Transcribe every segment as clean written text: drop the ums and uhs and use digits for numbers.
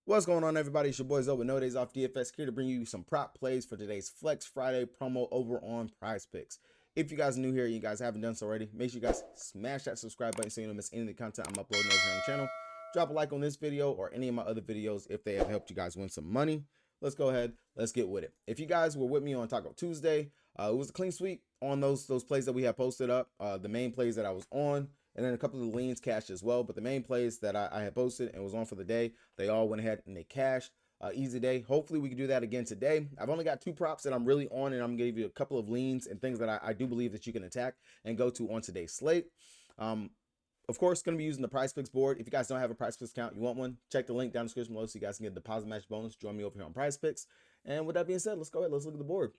What's going on, everybody? It's your boys over No Days Off DFS here to bring you some prop plays for today's Flex Friday promo over on Prizepicks. If you guys are new here and you guys haven't done so already, make sure you guys smash that subscribe button so you don't miss any of the content I'm uploading over here on the channel. Drop a like on this video or any of my other videos if they have helped you guys win some money. Let's go ahead. Let's get with it. If you guys were with me on Taco Tuesday, it was a clean sweep on those plays that we have posted up. The main plays that I was on, and then a couple of the leans cashed as well. But the main plays that I had posted and was on for the day, they all went ahead and they cashed. Easy day. Hopefully we can do that again today. I've only got two props that I'm really on, and I'm going to give you a couple of leans and things that I do believe that you can attack and go to on today's slate. Of course, going to be using the Prizepicks board. If you guys don't have a Prizepicks account, you want one, check the link down in the description below so you guys can get a deposit match bonus. Join me over here on Prizepicks. And with that being said, let's go ahead. Let's look at the board.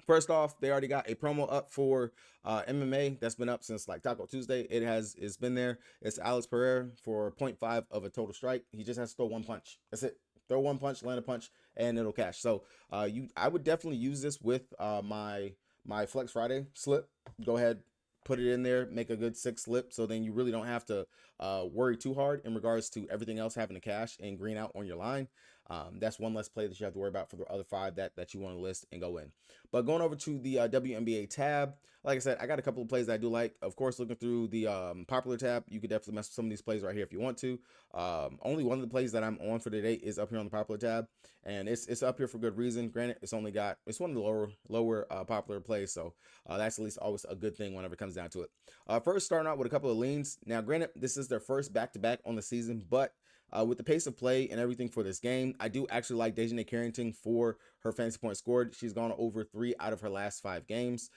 First off, they already got a promo up for MMA that's been up since like Taco Tuesday. It's been there. It's Alex Pereira for 0.5 of a total strike. He just has to throw one punch. That's it. Throw one punch, land a punch, and it'll cash. So I would definitely use this with my Flex Friday slip. Go ahead, put it in there, make a good 6 slip, so then you really don't have to worry too hard in regards to everything else having to cash and green out on your line. That's one less play that you have to worry about for the other 5 that you want to list and go in. But going over to the Wnba tab, like I said, I got a couple of plays that I do like. Of course, looking through the popular tab, you could definitely mess with some of these plays right here if you want to. Only one of the plays that I'm on for today is up here on the popular tab, and it's up here for good reason. Granted, it's one of the lower popular plays, so that's at least always a good thing whenever it comes down to it. First, starting out with a couple of leans. Now, granted, this is their first back-to-back on the season, but with the pace of play and everything for this game, I do actually like Dejanay Carrington for her fantasy points scored. She's gone over 3 out of her last 5 games.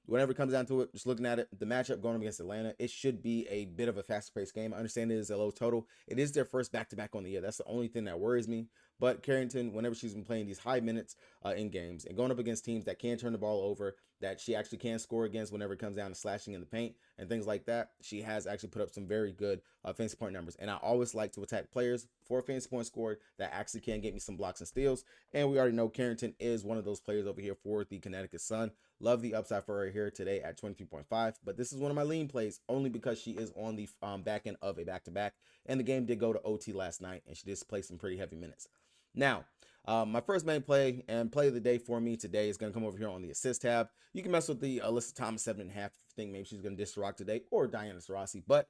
Whenever it comes down to it, just looking at it, the matchup going up against Atlanta, it should be a bit of a faster paced game. I understand it is a low total. It is their first back-to-back on the year. That's the only thing that worries me. But Carrington, whenever she's been playing these high minutes in games and going up against teams that can turn the ball over, that she actually can score against whenever it comes down to slashing in the paint and things like that, she has actually put up some very good fantasy point numbers. And I always like to attack players for fantasy points scored that actually can get me some blocks and steals. And we already know Carrington is one of those players over here for the Connecticut Sun. Love the upside for her here today at 23.5. But this is one of my lean plays only because she is on the back end of a back-to-back. And the game did go to OT last night, and she did play some pretty heavy minutes. Now, my first main play and play of the day for me today is going to come over here on the assist tab. You can mess with the Alyssa Thomas 7.5 if you think maybe she's going to dish the rock today, or Diana Taurasi. But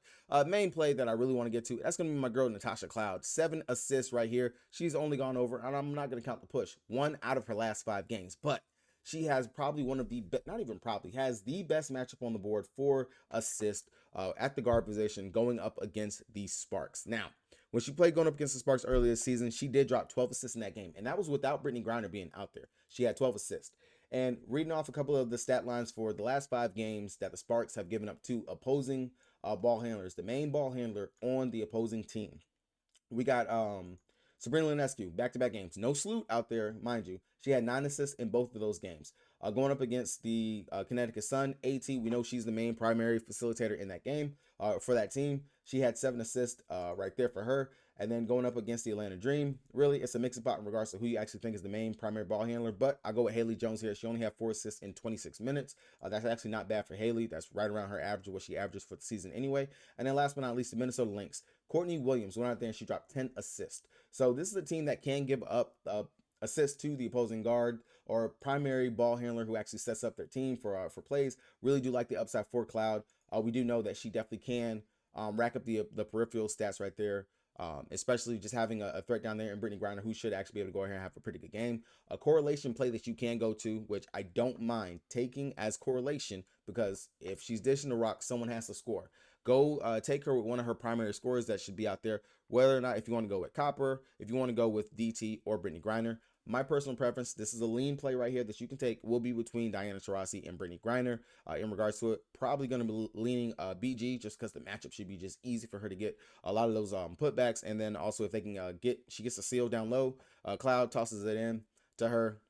main play that I really want to get to, that's going to be my girl Natasha Cloud. 7 assists right here. She's only gone over, and I'm not going to count the push, 1 out of her last 5 games. But she has probably one of the not even probably has the best matchup on the board for assist at the guard position going up against the Sparks. Now, when she played going up against the Sparks earlier this season, she did drop 12 assists in that game, and that was without Brittany Griner being out there. She had 12 assists. And reading off a couple of the stat lines for the last 5 games that the Sparks have given up to opposing ball handlers, the main ball handler on the opposing team, we got Sabrina Ionescu, back-to-back games. No salute out there, mind you. She had 9 assists in both of those games. Going up against the Connecticut Sun, AT, we know she's the main primary facilitator in that game for that team. She had 7 assists right there for her. And then going up against the Atlanta Dream, really, it's a mixing pot in regards to who you actually think is the main primary ball handler. But I'll go with Haley Jones here. She only had 4 assists in 26 minutes. That's actually not bad for Haley. That's right around her average of what she averages for the season anyway. And then last but not least, the Minnesota Lynx. Courtney Williams went out there and she dropped 10 assists. So this is a team that can give up assist to the opposing guard or primary ball handler who actually sets up their team for plays. Really do like the upside for Cloud. We do know that she definitely can rack up the peripheral stats right there. Especially just having a threat down there and Brittany Griner, who should actually be able to go ahead and have a pretty good game. A correlation play that you can go to, which I don't mind taking as correlation, because if she's dishing the rock, someone has to score. Go take her with one of her primary scorers that should be out there, whether or not if you want to go with Copper, if you want to go with DT or Brittany Griner. My personal preference, this is a lean play right here that you can take, will be between Diana Taurasi and Brittany Griner. In regards to it, probably going to be leaning BG just because the matchup should be just easy for her to get a lot of those putbacks. And then also if they can she gets a seal down low, Cloud tosses it in to her.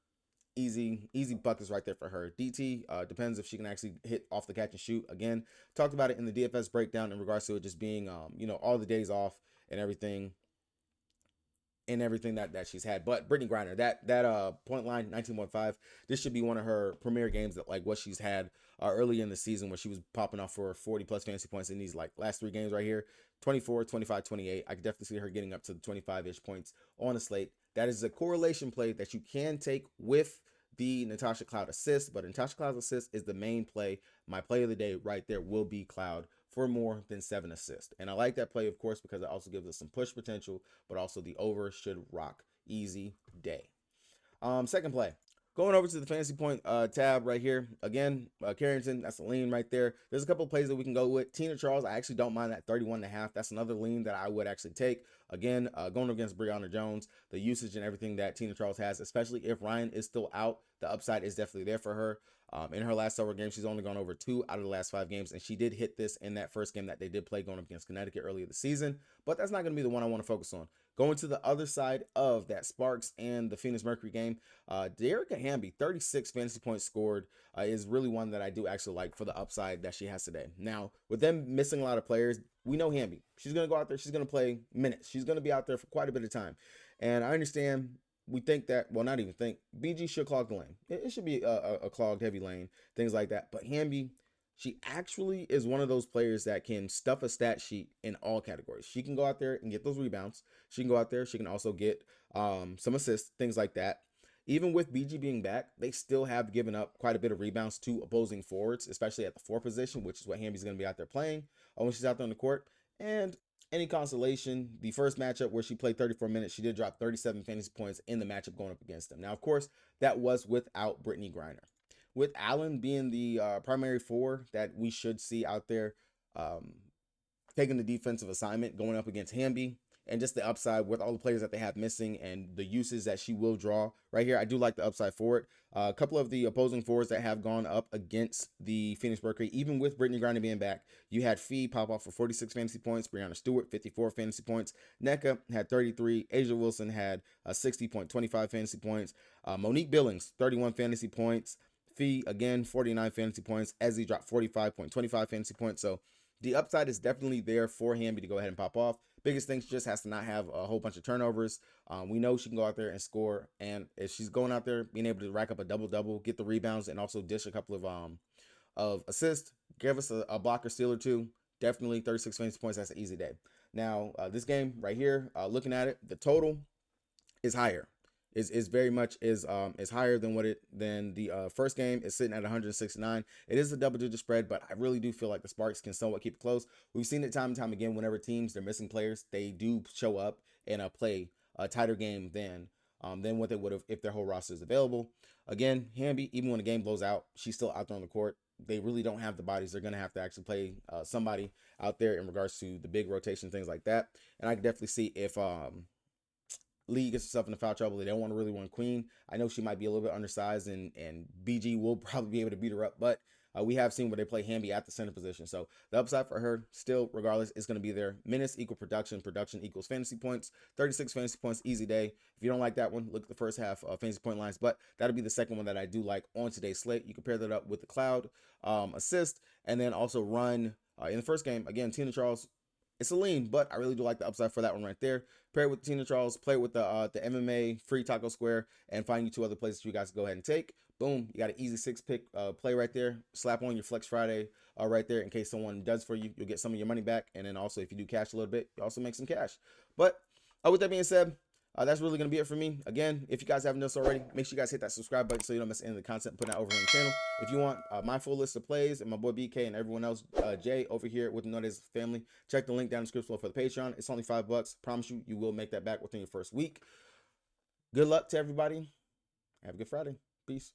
Easy buckets right there for her. DT depends if she can actually hit off the catch and shoot. Again, talked about it in the DFS breakdown in regards to it just being, all the days off and everything. in everything that she's had. But Brittany Griner, that point line 19.5, this should be one of her premier games that like what she's had early in the season, where she was popping off for 40 plus fantasy points in these like last 3 games right here. 24, 25, 28. I could definitely see her getting up to the 25-ish points on the slate. That is a correlation play that you can take with the Natasha Cloud assist, but Natasha Cloud's assist is the main play. My play of the day right there will be Cloud for more than 7 assists. And I like that play, of course, because it also gives us some push potential, but also the over should rock. Easy day. Second play. Going over to the fantasy point tab right here. Again, Carrington, that's a lean right there. There's a couple of plays that we can go with. Tina Charles, I actually don't mind that 31.5. That's another lean that I would actually take. Again, going against Breonna Jones, the usage and everything that Tina Charles has, especially if Ryan is still out, the upside is definitely there for her. In her last several games, she's only gone over 2 out of the last 5 games, and she did hit this in that first game that they did play going up against Connecticut earlier this season, but that's not going to be the one I want to focus on. Going to the other side of that Sparks and the Phoenix Mercury game, Dearica Hamby, 36 fantasy points scored, is really one that I do actually like for the upside that she has today. Now, with them missing a lot of players, we know Hamby. She's going to go out there. She's going to play minutes. She's going to be out there for quite a bit of time. And I understand we think that, well, not even think, BG should clog the lane. It should be a clogged heavy lane, things like that. But Hamby, she actually is one of those players that can stuff a stat sheet in all categories. She can go out there and get those rebounds. She can go out there. She can also get some assists, things like that. Even with BG being back, they still have given up quite a bit of rebounds to opposing forwards, especially at the 4 position, which is what Hamby's going to be out there playing when she's out there on the court. And any consolation, the first matchup where she played 34 minutes, she did drop 37 fantasy points in the matchup going up against them. Now, of course, that was without Brittany Griner. With Allen being the primary 4 that we should see out there taking the defensive assignment going up against Hamby, and just the upside with all the players that they have missing and the uses that she will draw right here, I do like the upside for it. A couple of the opposing forwards that have gone up against the Phoenix Mercury, even with Brittany Griner being back, you had Fee pop off for 46 fantasy points, Brianna Stewart 54 fantasy points, NECA had 33, Asia Wilson had 60.25 fantasy points, Monique Billings 31 fantasy points, Fee again 49 fantasy points, Ezzy dropped 45.25 fantasy points. So the upside is definitely there for Hamby to go ahead and pop off. Biggest thing, she just has to not have a whole bunch of turnovers. We know she can go out there and score, and if she's going out there being able to rack up a double-double, get the rebounds, and also dish a couple of assists, give us a block or steal or 2, definitely 36 fantasy points. That's an easy day. Now, this game right here, looking at it, the total is higher. Is very much is higher than the first game. Is sitting at 169. It is a double-digit spread, but I really do feel like the Sparks can somewhat keep it close. We've seen it time and time again. Whenever teams they're missing players, they do show up and play a tighter game than what they would have if their whole roster is available. Again, Hamby, even when the game blows out, she's still out there on the court. They really don't have the bodies. They're going to have to actually play somebody out there in regards to the big rotation, things like that. And I can definitely see if Lee gets herself into foul trouble, they don't want to really want Queen. I know she might be a little bit undersized, and BG will probably be able to beat her up, but we have seen where they play Hamby at the center position. So the upside for her, still, regardless, is going to be there. Minutes equal production. Production equals fantasy points. 36 fantasy points, easy day. If you don't like that one, look at the first half of fantasy point lines, but that'll be the second one that I do like on today's slate. You compare that up with the Cloud assist, and then also run in the first game, again, Tina Charles. It's a lean, but I really do like the upside for that one right there. Pair it with Tina Charles, play it with the MMA free taco square, and find you 2 other places you guys can go ahead and take. Boom, you got an easy 6-pick play right there. Slap on your Flex Friday right there in case someone does for you. You'll get some of your money back, and then also if you do cash a little bit, you also make some cash. But with that being said, that's really going to be it for me. Again, if you guys haven't done so already, make sure you guys hit that subscribe button so you don't miss any of the content put out over on the channel. If you want my full list of plays and my boy BK and everyone else, Jay over here with the No Days family, check the link down in the description below for the Patreon. It's only $5. Promise you, you will make that back within your first week. Good luck to everybody. Have a good Friday. Peace.